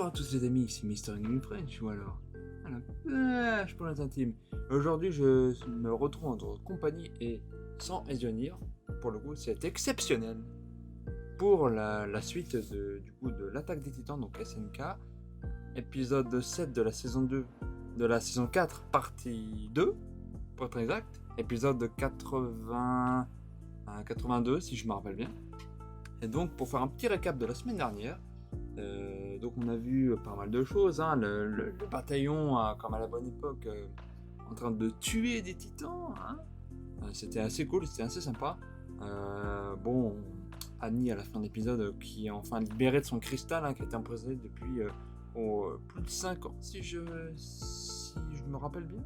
à tous les amis, c'est Mister English French ou alors je pour les intimes. Aujourd'hui, je me retrouve en votre compagnie et sans rajeunir. Pour le coup, c'est exceptionnel pour la suite de l'Attaque des Titans, donc SNK, épisode 7 de la saison 2, de la saison 4, partie 2, pour être exact, épisode 80 à 82 si je me rappelle bien. Et donc, pour faire un petit récap de la semaine dernière, donc on a vu pas mal de choses, hein. Le bataillon, comme à la bonne époque, en train de tuer des titans, hein. C'était assez cool, c'était assez sympa. Bon, Annie à la fin de l'épisode qui est enfin libérée de son cristal, hein, qui a été emprisonnée depuis plus de 5 ans, si je me rappelle bien.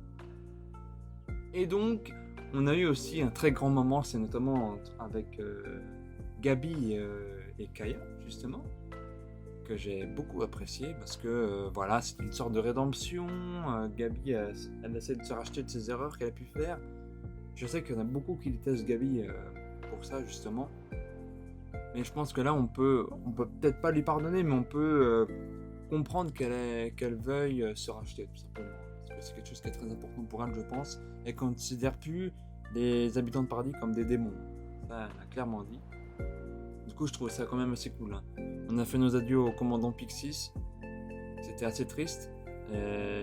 Et donc, on a eu aussi un très grand moment, c'est notamment avec Gabi et Kaya, justement, que j'ai beaucoup apprécié parce que voilà, c'est une sorte de rédemption. Gabi, elle essaie de se racheter de ses erreurs qu'elle a pu faire. Je sais qu'il y en a beaucoup qui détestent Gabi pour ça, justement. Mais je pense que là, on peut peut-être pas lui pardonner, mais on peut comprendre qu'elle veuille se racheter, tout simplement. Parce que c'est quelque chose qui est très important pour elle, je pense, et qu'on ne considère plus les habitants de paradis comme des démons. Ça, elle a clairement dit. Du coup, je trouve ça quand même assez cool, hein. On a fait nos adieux au commandant Pixis. C'était assez triste.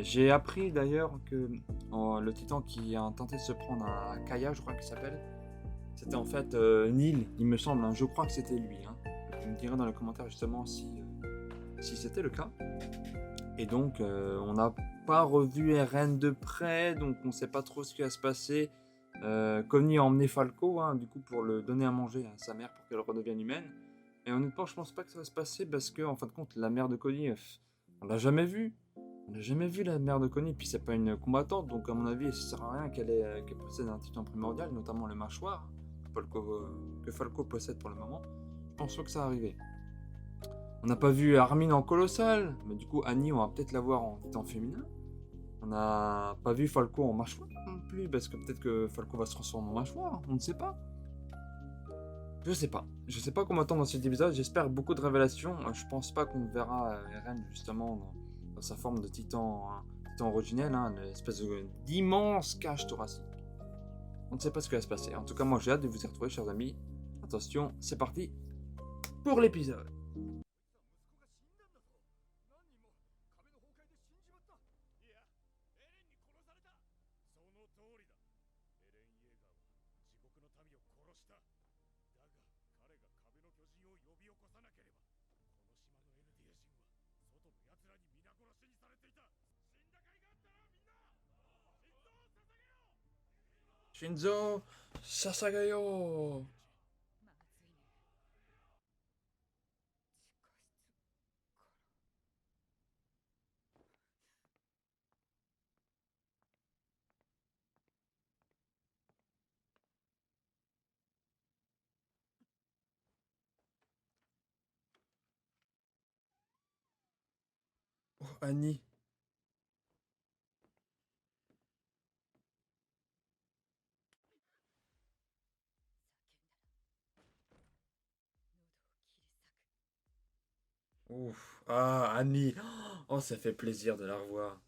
J'ai appris d'ailleurs que le titan qui a tenté de se prendre à Kaya, je crois qu'il s'appelle, c'était en fait Neil, il me semble, hein. Je crois que c'était lui, hein. Vous me direz dans les commentaires justement si c'était le cas. Et donc, on n'a pas revu RN de près, donc on ne sait pas trop ce qui va se passer. Connie a emmené Falco, hein, du coup, pour le donner à manger à sa mère pour qu'elle redevienne humaine. Et honnêtement, je pense pas que ça va se passer parce que, en fin de compte, la mère de Connie, on l'a jamais vue. On n'a jamais vu la mère de Connie, puis c'est pas une combattante, donc à mon avis, ça sert à rien qu'elle possède un titan primordial, notamment le mâchoire que Falco possède pour le moment. Je pense pas que ça va arriver. On n'a pas vu Armin en colossal, mais du coup, Annie, on va peut-être la voir en titan féminin. On n'a pas vu Falco en mâchoire non plus, parce que peut-être que Falco va se transformer en mâchoire, on ne sait pas. Je sais pas. Je sais pas comment attendre dans cet épisode, j'espère beaucoup de révélations. Je pense pas qu'on verra Eren justement dans sa forme de titan, hein, titan originel, hein, une espèce d'immense cage thoracique. On ne sait pas ce qui va se passer. En tout cas, moi j'ai hâte de vous y retrouver, chers amis. Attention, c'est parti pour l'épisode. Shinzo Sasagayo. Oh, Annie. Ouf. Ah, Annie. Oh, ça fait plaisir de la revoir.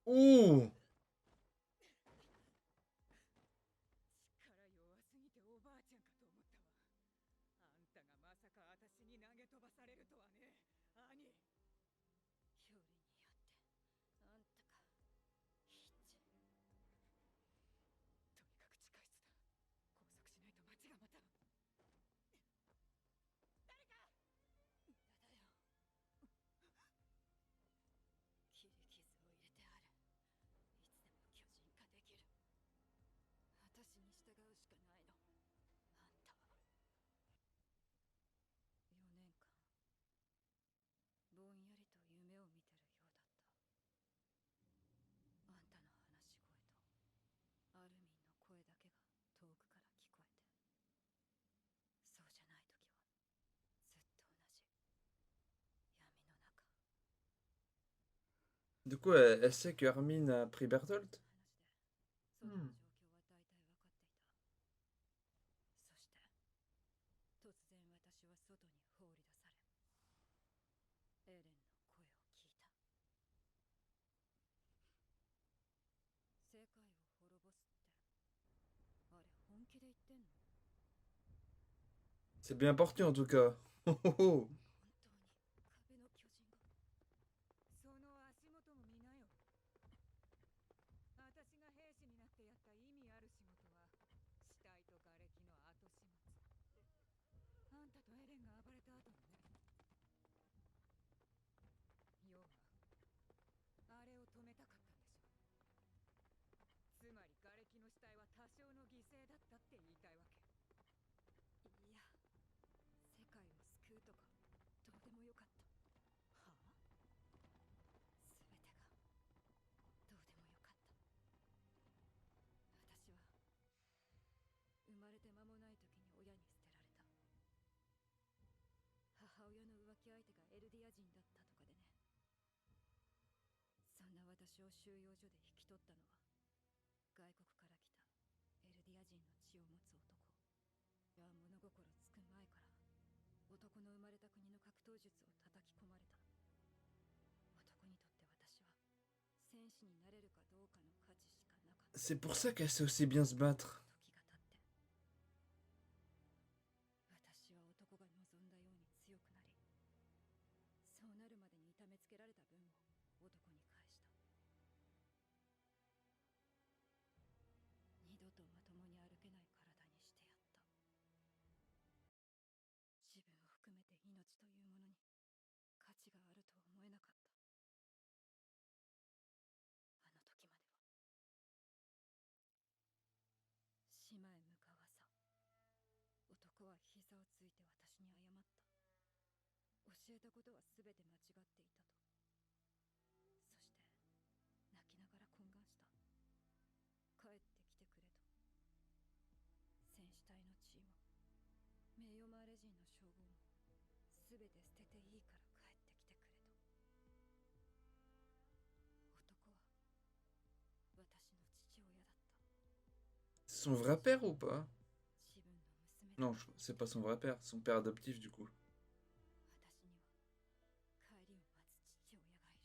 Ouh. Du coup, elle sait que Hermine a pris Bertholdt. Hmm. で言ってんの？ C'est bien parti en tout cas. Oh, oh, oh. 本当に壁の巨人が。その足元も見なよ。私が兵士になってやった意味ある仕事は死体と瓦礫の後始末。あんたとエレンが暴れた後のね。要はあれを止めたかったんでしょ。つまり瓦礫の死体は多少の犠牲だったって言いたいわけ。いや、世界を救うとかどうでもよかった。はあ？全てがどうでもよかった。私は生まれて間もない時に親に捨てられた。母親の浮気相手がエルディア人だったとかでね。そんな私を収容所で引き取ったのは外国から来たエルディア人の血を持つ男。いや、物心つく前から男の生まれた国の格闘術を叩き込まれた。男にとって私は戦士になれるかどうかの価値しかなかった。 C'est pour ça qu'elle sait aussi bien se battre. 時が経って私は男が望んだように強くなり、そうなるまでに痛めつけられた分を男に返した。二度とまともに歩けない体にしてやった。自分を含めて命というものに価値があるとは思えなかった。あの時までは。島へ向かう朝、男は膝をついて私に謝った。教えたことは全て間違っていたと。そして泣きながら懇願した。帰ってきてくれと。戦士隊の地位も名誉マーレ人の称号も全て捨てていいから帰ってきてくれと。男は私の父親だった。 C'est son vrai père ou pas? 自分の娘だ。 Non, c'est pas son vrai père, son père adoptif du coup. 私には帰りを待つ父親がいる。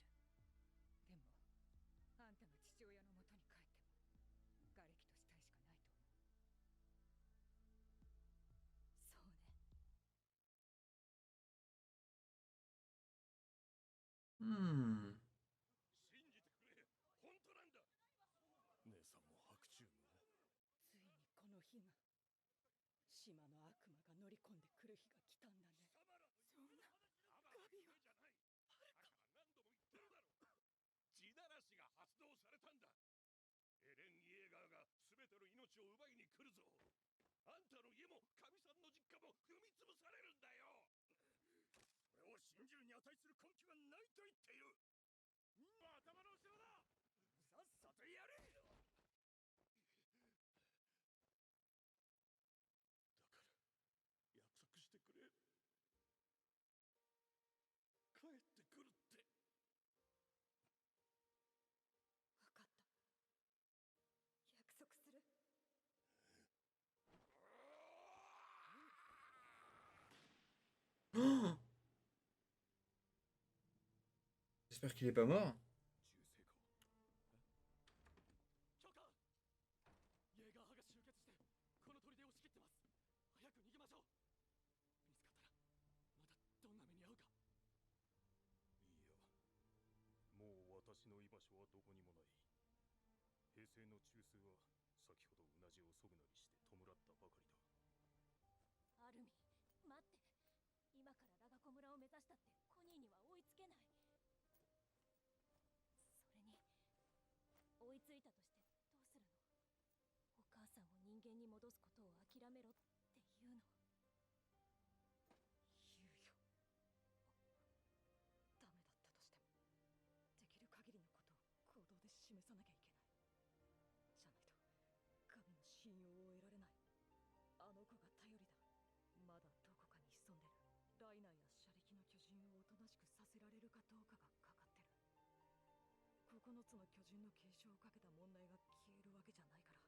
でもあんたが父親のもとに帰っても瓦礫と死体しかないと思う。そうね。Hmm. 信じてくれ、本当なんだ。姉さんも白昼夢を。ついにこの日が、島の悪魔が乗り込んでくる日が来たんだね。そんなガビはじゃない。だから何度も言ってるだろう。地ならしが発動されたんだ。エレン・イエーガーが全ての命を奪いに来るぞ。あんたの家も神さんの実家も踏み潰されるんだよ。それを信じるに値する根拠がないと言っている。みんな頭の後ろだ。さっさとやれ。だから約束してくれ。帰ってくるって。分かった。約束する。Oh, j'espère qu'il est pas mort. 銃声か。許可。イェーガー派が集結してこの砦を仕切ってます。早く逃げましょう。見つかったらまたどんな目に遭うか。いや、もう私の居場所はどこにもない。平成の中枢は先ほどうなじをそぐなりして弔ったばかりだ。アルミン、待って。今からラガコ村を目指したってコニーには追いつけない。それに追いついたとしてどうするの？お母さんを人間に戻すことを諦めろって言うの？言うよ。ダメだったとしてもできる限りのことを行動で示さなきゃいけない。じゃないと神の信用を得られない。あの子が頼りだ。まだどこかに潜んでるライナーや車力の巨人をおとなしくさせられるかどうかがかかってる。9つの巨人の継承をかけた問題が消えるわけじゃないから、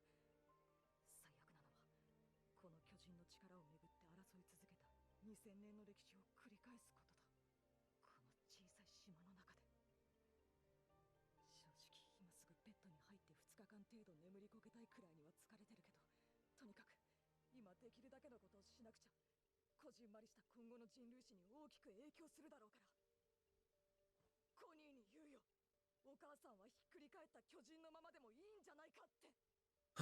最悪なのはこの巨人の力をめぐって争い続けた2000年の歴史を繰り返すことだ。この小さい島の中で。正直今すぐベッドに入って2日間程度眠りこけたいくらいには疲れてるけど、とにかくできるだけのことをしなくちゃこじんまりした今後の人類史に大きく影響するだろうから。コニーに言うよ。お母さんはひっくり返った巨人のままでもいいんじゃないかって。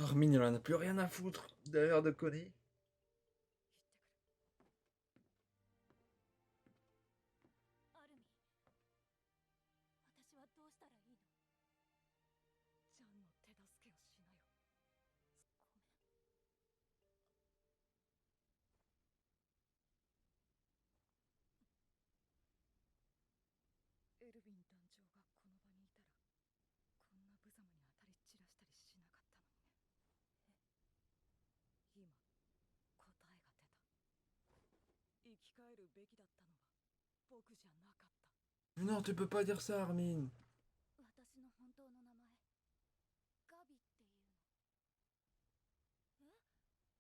Armin, il en a plus rien à foutre derrière de Connie. 言ってくる。アルミン、私はどうしたらいいの？ジャンの手助けをしなよ。ごめん。エルヴィン団長がこの場にいたらこんな無様に当たり散らしたりしなかったのにね。今答えが出た。生き返るべきだったのは僕じゃなかった。 Mais non, tu peux pas dire ça, Armin. 私の本当の名前、ガビっていうの。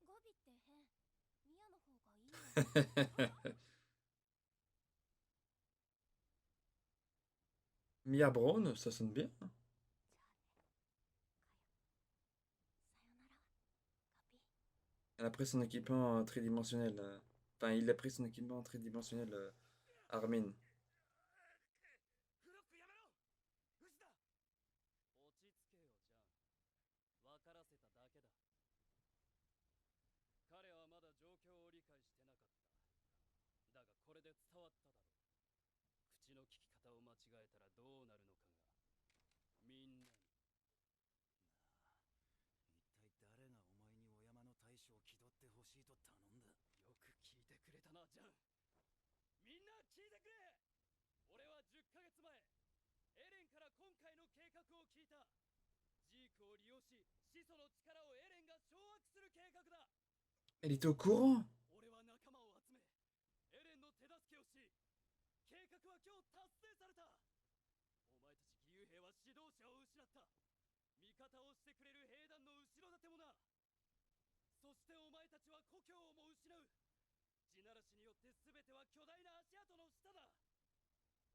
ガビって変。ミヤの方がいいよ。Mia Brown, ça sonne bien. じゃあね、さよなら、ガビ。 Elle a pris son équipement tridimensionnel. Enfin, il a pris son équipement tridimensionnel, Armin. フロックやめろ。藤田。落ち着けよ、ジャン。分からせただけだ。彼はまだ状況を理解してなかった。だがこれで伝わっただろう。口の利き方を間違えたらどうなるのかがみんなに。なあ、一体誰がお前にお山の大将を気取ってほしいと頼んだ。よく聞いてくれたな、ジャン。みんな聞いてくれ。俺は10ヶ月前、エレンから今回の計画を聞いた。ジークを利用し、始祖の力をエレンが掌握する計画だ。 Elle était au courant. 俺は仲間を集め、エレンの手助けをし、計画は今日達成された。お前たち義勇兵は指導者を失った。味方をしてくれる兵団の後ろ盾もな。そしてお前たちは故郷をも失う。地ならしによって全ては巨大な足跡の下だ。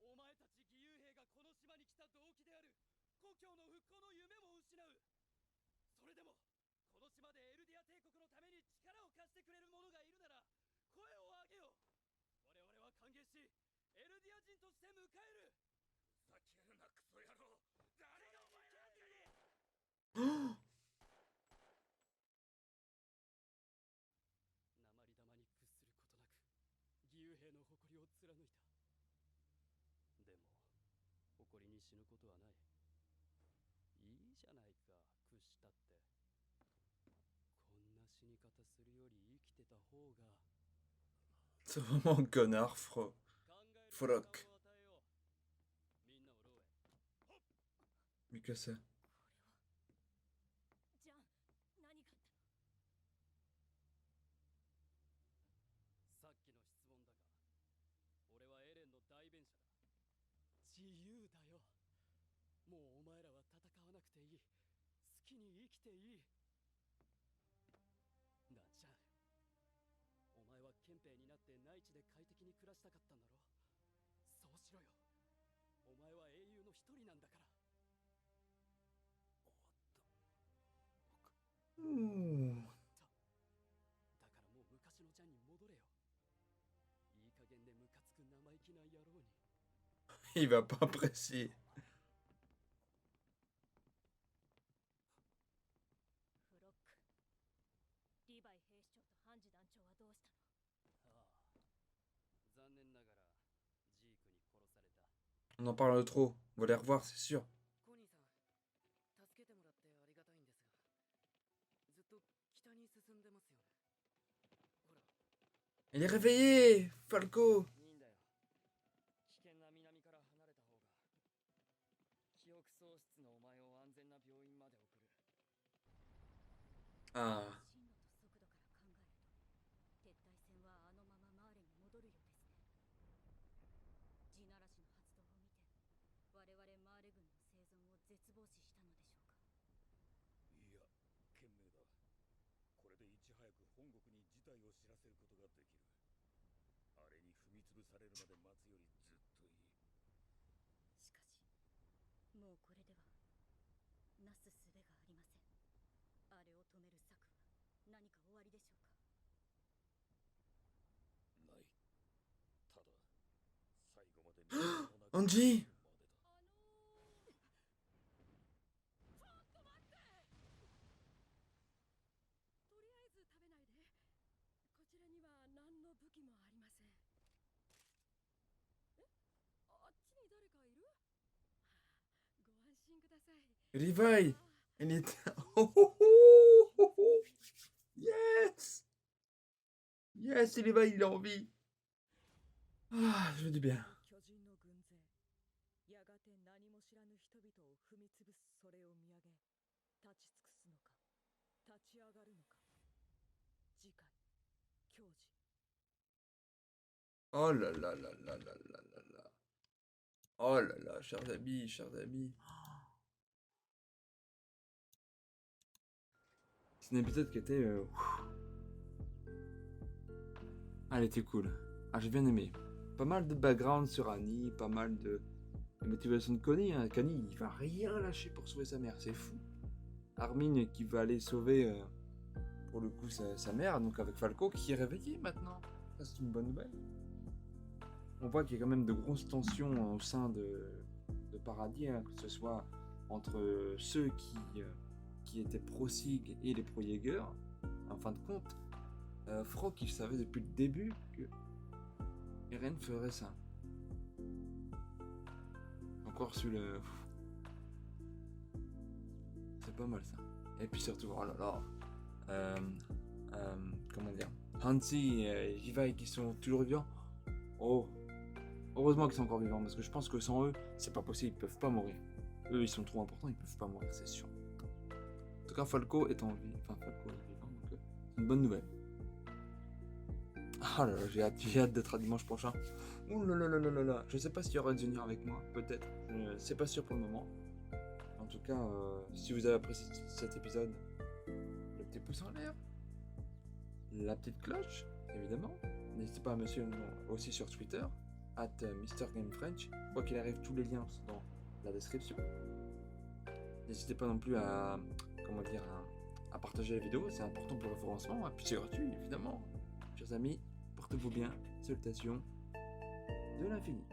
お前たち義勇兵がこの島に来た動機である故郷の復興の夢も失う。それでもこの島でエルディア帝国のために力を貸してくれる者がいるなら声を上げよ。我々は歓迎し、エルディア人として迎える。ふざけるなクソ野郎。誰がお前なんかに。鉛玉に屈することなく義勇兵の誇りを貫いた。でも誇りに死ぬことはない。いいじゃないか、屈したって。こんな死に方するより生きてた方が。 C'est vraiment un connard, 考える時 Frog. 間を与えよう。みんなを牢へ。 Mais que c'est? これは。ジャン、何があったの？さっきの質問だが、俺はエレンの代弁者だ。自由だよ。もうお前らは戦わなくていい。好きに生きていい。なあジャン、お前は憲兵になって内地で快適に暮らしたかったんだろ。そうしろよ。お前は英雄の一人なんだから。 Ouh. だからもう昔のジャンに戻れよ。いい加減でムカつく生意気な野郎に。 Il va pas apprécier. フロック。リヴァイ兵士長とハンジ団長はどうしたの？ああ、残念ながらジークに殺された。 On en parle de trop. On va les revoir, c'est sûr. コニーさん、助けてもらってありがたいんですが、ずっと北に進んでますよね。ほら。 Elle est réveillée, Falco. いいんだよ。危険な南から離れた方が。記憶喪失のお前を安全な病院まで送る。 Ah. 進路と速度から考えると、撤退戦はあのままマーレに戻るようですね。地ならしの発動を見て、我々マーレ軍の生存を絶望視したのでしょうか。いや、賢明だ。これでいち早く本国に事態を知らせることができる。あれに踏み潰されるまで待つよりずっといい。しかし、もうこれではなすすべがありません。あれを止める策は何か終わりでしょうか。Angie! とりあえず食べないで。こちらには何の武器もありません。え、あっちに誰かいる？ご安心ください。 Levi! Il est... Yes! Yes, Levi, il a envie. Ah, je veux du bien. 巨人の軍勢、やがて何も知らぬ人々を踏み潰すそれを見上げ、立ち尽くすのか、立ち上がるのか。次回、教示。 Oh là là là là là là là là. Oh là là, chers amis, chers amis. C'est un épisode qui était... Ah, elle était cool. Ah, j'ai bien aimé. Pas mal de background sur Annie, pas mal de motivation de Connie. Hein. Connie, il va rien lâcher pour sauver sa mère, c'est fou. Armin qui va aller sauver, pour le coup, sa mère, donc avec Falco, qui est réveillé maintenant. Ça, c'est une bonne nouvelle. On voit qu'il y a quand même de grosses tensions au sein de Paradis, hein, que ce soit entre ceux qui étaient pro-Sig et les pro-Jäger. En fin de compte, Franck, il savait depuis le début que Eren ferait ça. Encore sur le... C'est pas mal ça. Et puis surtout, oh là là, comment dire, Hansi et Levi qui sont toujours vivants. Oh, heureusement qu'ils sont encore vivants, parce que je pense que sans eux, c'est pas possible, ils peuvent pas mourir. Eux, ils sont trop importants, ils peuvent pas mourir, c'est sûr. En tout cas, Falco est en vie, enfin Falco est vivant, donc c'est une bonne nouvelle. Ah là là, j'ai hâte d'être à dimanche prochain. Ouh là là là là là là, je sais pas s'il y aura Junior avec moi, peut-être, c'est pas sûr pour le moment. En tout cas, si vous avez apprécié cet épisode, le petit pouce en l'air, la petite cloche, évidemment. N'hésitez pas à me suivre aussi sur Twitter, @MrGameFrench. Quoi qu'il arrive, tous les liens sont dans la description. N'hésitez pas non plus à, comment dire, à partager la vidéo, c'est important pour le référencement, et puis c'est gratuit, évidemment. Chers amis, portez-vous bien, salutations de l'infini.